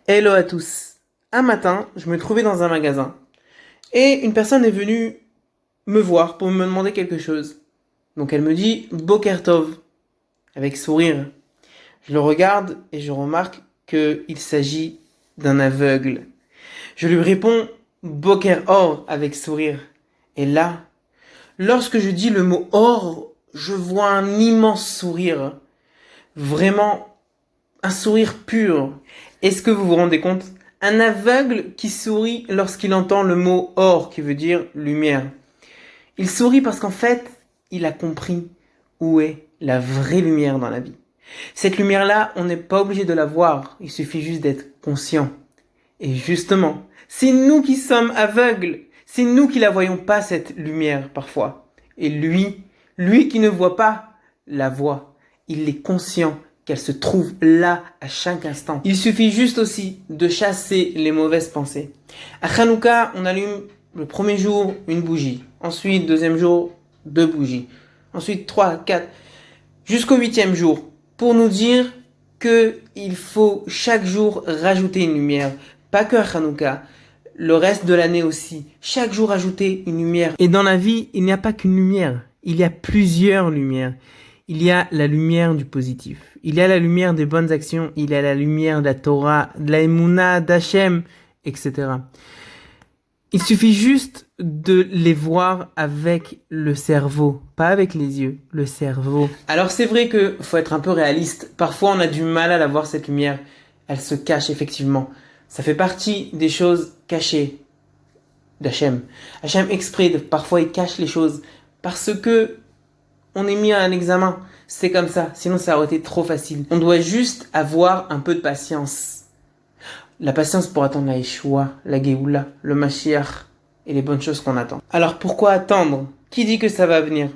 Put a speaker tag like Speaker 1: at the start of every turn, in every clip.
Speaker 1: Hello à tous. Un matin, je me trouvais dans un magasin et une personne est venue me voir pour me demander quelque chose. Donc elle me dit Boker Tov avec sourire. Je le regarde et je remarque qu'il s'agit d'un aveugle. Je lui réponds Boker Or avec sourire. Et là, lorsque je dis le mot or, je vois un immense sourire. Vraiment un sourire pur. Est-ce que vous vous rendez compte? Un aveugle qui sourit lorsqu'il entend le mot or, qui veut dire lumière. Il sourit parce qu'en fait, il a compris où est la vraie lumière dans la vie. Cette lumière-là, on n'est pas obligé de la voir, il suffit juste d'être conscient. Et justement, c'est nous qui sommes aveugles, c'est nous qui la voyons pas cette lumière parfois. Et lui qui ne voit pas, la voit. Il est conscient qu'elle se trouve là à chaque instant. Il suffit juste aussi de chasser les mauvaises pensées. À Hanouka, on allume le premier jour une bougie. Ensuite, deuxième jour, 2 bougies. Ensuite, 3, 4, jusqu'au 8e jour. Pour nous dire qu'il faut chaque jour rajouter une lumière. Pas que à Hanouka, le reste de l'année aussi. Chaque jour rajouter une lumière. Et dans la vie, il n'y a pas qu'une lumière. Il y a plusieurs lumières. Il y a la lumière du positif. Il y a la lumière des bonnes actions. Il y a la lumière de la Torah, de la Emouna, d'Hachem, etc. Il suffit juste de les voir avec le cerveau, pas avec les yeux, le cerveau. Alors c'est vrai que faut être un peu réaliste. Parfois on a du mal à la voir cette lumière. Elle se cache effectivement. Ça fait partie des choses cachées d'Hachem. Hachem exprès, parfois il cache les choses parce que on est mis à un examen. C'est comme ça, sinon ça aurait été trop facile. On doit juste avoir un peu de patience. La patience pour attendre la Yeshua, la Géoula, le Mashiach et les bonnes choses qu'on attend. Alors pourquoi attendre? Qui dit que ça va venir?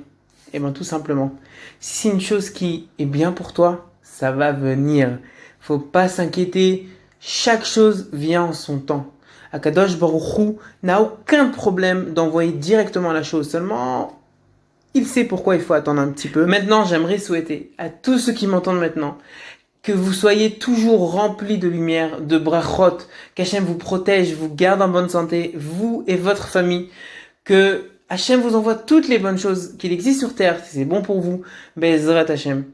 Speaker 1: Eh bien tout simplement, si c'est une chose qui est bien pour toi, ça va venir. Faut pas s'inquiéter, chaque chose vient en son temps. Akadosh Baruch Hu n'a aucun problème d'envoyer directement la chose, seulement il sait pourquoi il faut attendre un petit peu. Maintenant, j'aimerais souhaiter à tous ceux qui m'entendent maintenant que vous soyez toujours remplis de lumière, de brachot, qu'Hachem vous protège, vous garde en bonne santé, vous et votre famille, que Hachem vous envoie toutes les bonnes choses qu'il existe sur terre, si c'est bon pour vous, Bezrat Hachem.